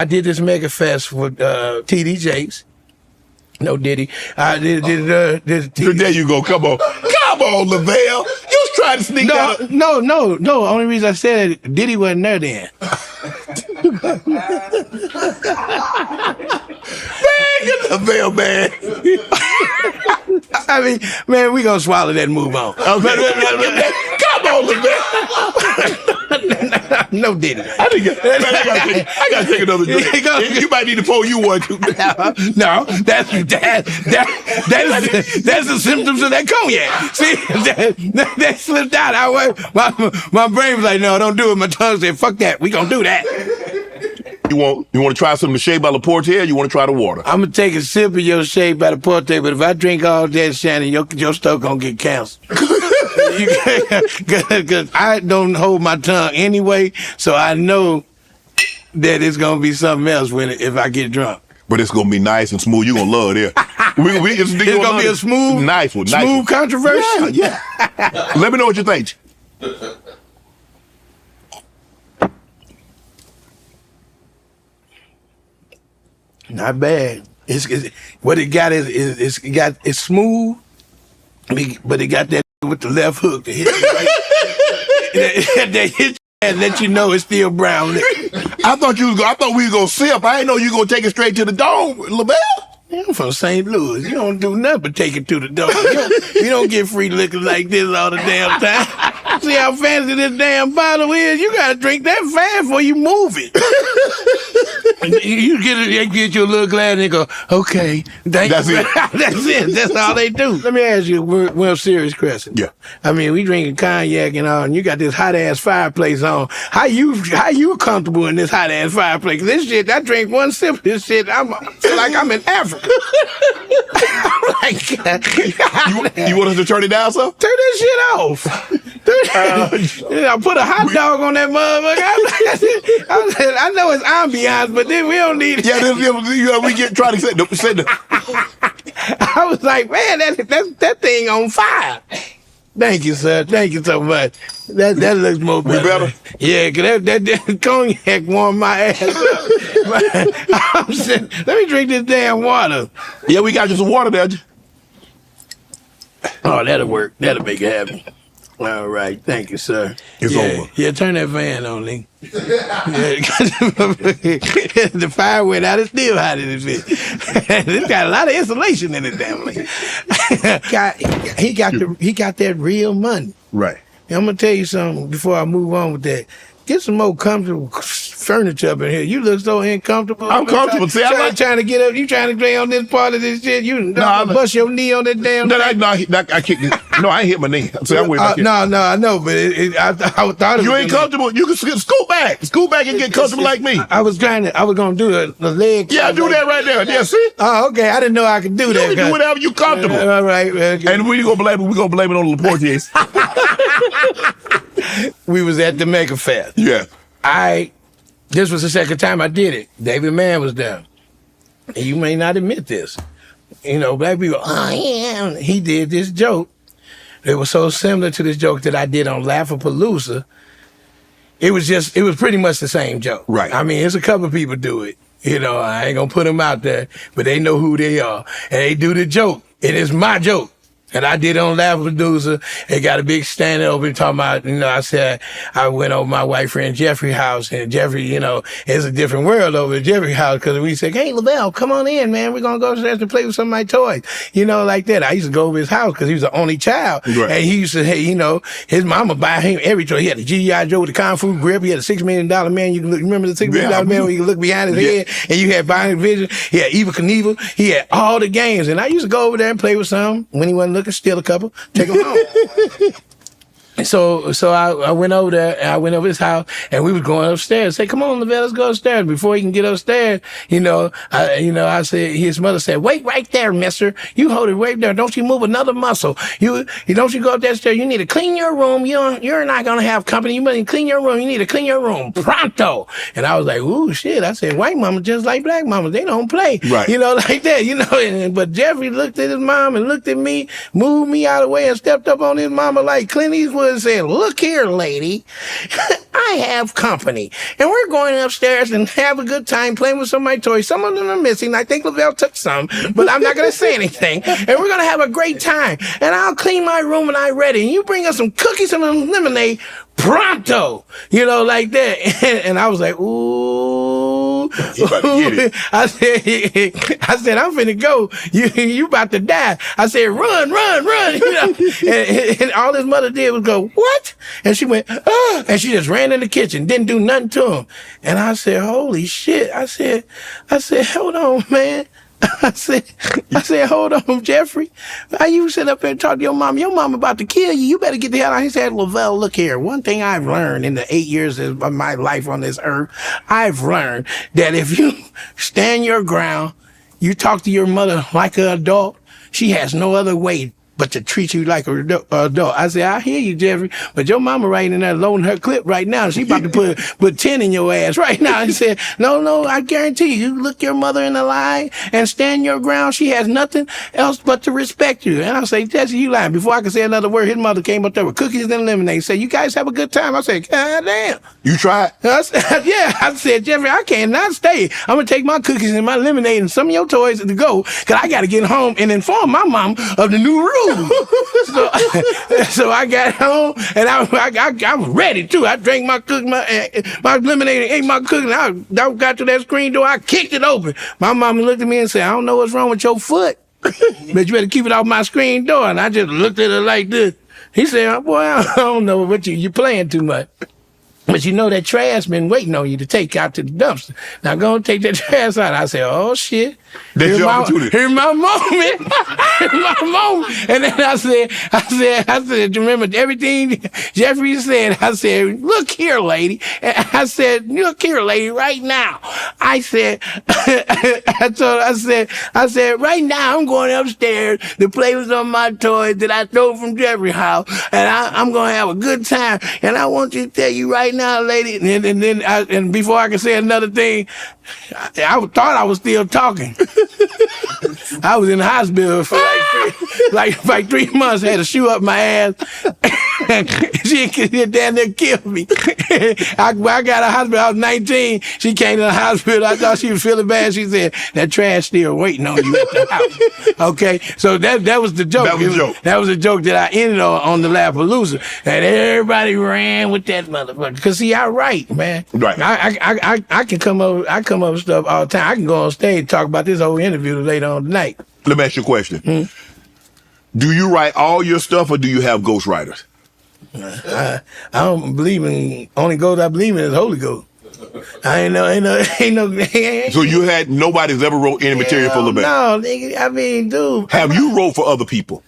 I did this mega fest with T.D. Jakes. No Diddy. I did There you go. Come on, Lavell. You was trying to sneak out. No. Only reason I said it, Diddy wasn't there then. Man, get Lavell, man. I mean, man, we gonna swallow that and move on. Come on, Lavell. No Diddy. I gotta take another drink. You might need to pour you one too. No, that's the symptoms of that cognac. See, that slipped out. My brain was like, no, don't do it. My tongue said, fuck that. We gonna do that. You want to try some of the Shea by La Porte, or you want to try the water? I'm gonna take a sip of your Shea by the Porte, but if I drink all that, Shannon, your stuff gonna get canceled. Because I don't hold my tongue anyway, so I know that it's gonna be something else if I get drunk. But it's gonna be nice and smooth. You're gonna love it. It's gonna be a smooth, nice one. Smooth controversy. Yeah. Let me know what you think. Not bad. What it got is it's smooth, but it got that with the left hook to hit you right. that hit you and let you know it's still brown. I thought we was gonna sip. I didn't know you were gonna take it straight to the dome, Lavell. I'm from St. Louis. You don't do nothing but take it to the dome. You don't get free liquor like this all the damn time. See how fancy this damn bottle is? You gotta drink that fast before you move it. You get you a little glass and they go, okay, That's it. That's it. That's all they do. Let me ask you a real serious question. Yeah. I mean, we drinking cognac and all, and you got this hot ass fireplace on. How you comfortable in this hot ass fireplace? This shit, I drink one sip of this shit, I feel like I'm in Africa. You want us to turn it down, sir? Turn that shit off. I put a hot dog on that motherfucker. I know it's ambiance, but then we don't need it. Yeah, we get trying to set the. I was like, man, that thing on fire. Thank you, sir. Thank you so much. That looks more better. Better? Yeah, cause that cognac warmed my ass up. I'm saying, let me drink this damn water. Yeah, we got you some water there. Oh, that'll work. That'll make it happen. All right. Thank you, sir. It's over. Yeah, turn that fan on, Lee. The fire went out. It's still hot in this bitch. It's got a lot of insulation in it, damn thing. He got that real money. Right. And I'm gonna tell you something before I move on with that. Get some more comfortable furniture up in here. You look so uncomfortable. I'm comfortable. See, I'm trying to get up. You trying to drink on this part of this shit. You bust your knee on that damn. I kicked it. No, I ain't hit my knee. See, I'm with no, I know, but I thought you ain't comfortable. You can scoot back and get comfortable like me. I was gonna do a leg. Yeah, do that right there. Yeah, see? Oh, okay. I didn't know I could do that. You can do whatever you comfortable. All right. And we gonna blame it on the Portuguese. We was at the Mega Fest. Yeah. This was the second time I did it. David Mann was there. And you may not admit this. You know, black people, he did this joke. It was so similar to this joke that I did on Laugh-A-Palooza. It was pretty much the same joke. Right. I mean, there's a couple of people do it. You know, I ain't gonna put them out there, but they know who they are. And they do the joke. It is my joke. And I did it on Laugh-A-Palooza. It got a big stand over talking about, I said, I went over my white friend Jeffrey's house, and Jeffrey, it's a different world over at Jeffrey's house, because we said, hey, Lavell, come on in, man. We're going to go upstairs to play with some of my toys. Like that. I used to go over his house because he was the only child. Right. And he used to, his mama buy him every toy. He had a G.I. Joe with the Kung Fu grip. He had a $6 million man. You can remember the $6 million man where you can look behind his head, and you had Bionic Vision. He had Eva Knievel. He had all the games. And I used to go over there and play with some. When he wasn't looking, steal a couple. Take him home. So I went over there, and I went over his house, and we was going upstairs. Say, come on, Lavell, let's go upstairs. Before he can get upstairs, I said, his mother said, wait right there, mister. You hold it right there. Don't you move another muscle. Don't you go up that stairs. You need to clean your room. You're not going to have company. You must clean your room. You need to clean your room pronto. And I was like, ooh, shit. I said, white mama just like black mama. They don't play. Right. Like that, but Jeffrey looked at his mom and looked at me, moved me out of the way and stepped up on his mama like Clint Eastwood. and said, "Look here, lady, I have company, and we're going upstairs and have a good time playing with some of my toys. Some of them are missing. I think Lavell took some, but I'm not going to say anything. And we're going to have a great time. And I'll clean my room when I'm ready. And you bring us some cookies and some lemonade pronto," like that. And I was like, ooh. You about to get it. I said, I'm finna go. You about to die. I said, run. And all his mother did was go, "What?" And she went, "Ah," and she just ran in the kitchen, didn't do nothing to him. And I said, holy shit. I said, hold on, man. I said, hold on, Jeffrey. Why you sit up there and talk to your mom? Your mom about to kill you. You better get the hell out. He said, "Lavell, look here. One thing I've learned in the 8 years of my life on this earth, I've learned that if you stand your ground, you talk to your mother like an adult, she has no other way but to treat you like an adult." I said, "I hear you, Jeffrey, but your mama right in there loading her clip right now. She about to put 10 in your ass right now." He said, no, I guarantee you look your mother in the eye and stand your ground. She has nothing else but to respect you." And I say, "Jesse, you lying." Before I could say another word, his mother came up there with cookies and lemonade. Said, "You guys have a good time." I said, "God damn." You tried? I said, yeah. I said, "Jeffrey, I cannot stay. I'm going to take my cookies and my lemonade and some of your toys to go, because I got to get home and inform my mom of the new rules." So I got home and I was ready too. I drank my lemonade and ate my cookies. I got to that screen door. I kicked it open. My mama looked at me and said, "I don't know what's wrong with your foot, but you better keep it off my screen door." And I just looked at her like this. He said, "Boy, I don't know what you're playing too much. But you know that trash been waiting on you to take out to the dumpster. Now go and take that trash out." I said, "Oh shit. That's your opportunity. Here's my moment." Here's my moment. And then I said, "You remember everything Jeffrey said?" I said, "Look here, lady." And I said, "Look here, lady, right now." I said, I said, "Right now I'm going upstairs to play with some of my toys that I stole from Jeffrey's house, and I'm going to have a good time. And I want you to tell you right now, lady," and before I could say another thing, I thought I was still talking. I was in the hospital for like 3 months. Had a shoe up my ass. She damn near killed me. I got a hospital. I was 19. She came to the hospital. I thought she was feeling bad. She said, "That trash still waiting on you at the house." Okay, so that was the joke. That was a joke that I ended on the Lapalooza, and everybody ran with that motherfucker. Cause see, I write, man. Right. I can come up. I come up with stuff all the time. I can go on stage and talk about this whole interview later on tonight. Let me ask you a question. Do you write all your stuff, or do you have ghostwriters? I don't believe in only ghost. I believe in is Holy Ghost. Ain't no. So you had nobody's ever wrote any material for Lavell? No, nigga. I mean, dude. Have you wrote for other people?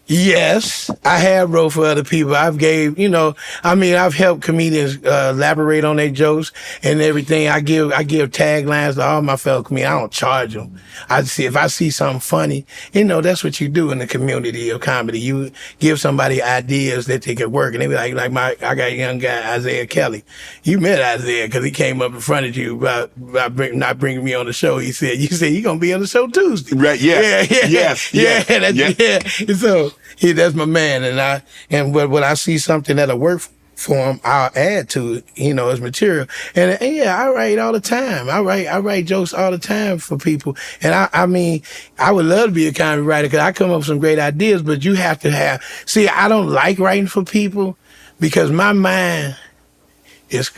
Yes, I have wrote for other people. I've helped comedians elaborate on their jokes and everything. I give taglines to all my fellow comedians. I don't charge them. If I see something funny, that's what you do in the community of comedy. You give somebody ideas that they could work, and they be like I got a young guy, Isaiah Kelly. You met Isaiah because he came up in front of you about not bringing me on the show. You said you're gonna be on the show Tuesday, right? Yeah. So. That's my man, and when I see something that'll work for him, I'll add to it, as material. And I write all the time. I write jokes all the time for people. And I would love to be a comedy writer because I come up with some great ideas, but you have to I don't like writing for people because my mind is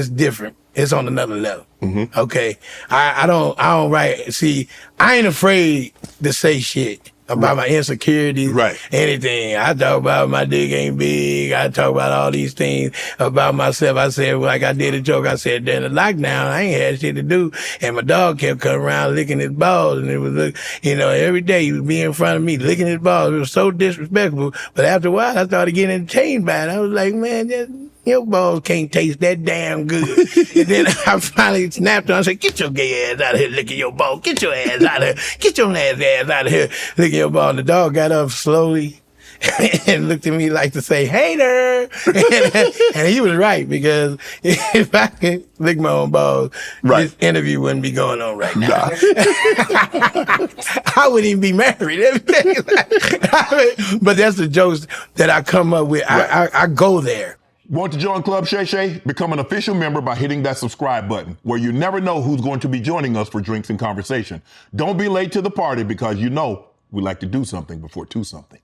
different. It's on another level. Mm-hmm. Okay. I don't write. See, I ain't afraid to say shit about my insecurities, right? Anything. I talk about my dick ain't big. I talk about all these things about myself. I said, like I did a joke. I said, during the lockdown, I ain't had shit to do. And my dog kept coming around licking his balls. And it was, every day he would be in front of me licking his balls. It was so disrespectful. But after a while, I started getting entertained by it. I was like, man, your balls can't taste that damn good. And then I finally snapped on. I said, "Get your gay ass out of here licking your balls. Get your ass out of here. Get your ass out of here licking your balls." And the dog got up slowly and looked at me like to say, hater. And he was right, because if I could lick my own balls, this interview wouldn't be going on right now. I wouldn't even be married. But that's the jokes that I come up with. I go there. Want to join Club Shay Shay? Become an official member by hitting that subscribe button, where you never know who's going to be joining us for drinks and conversation. Don't be late to the party, because you know we like to do something before two something.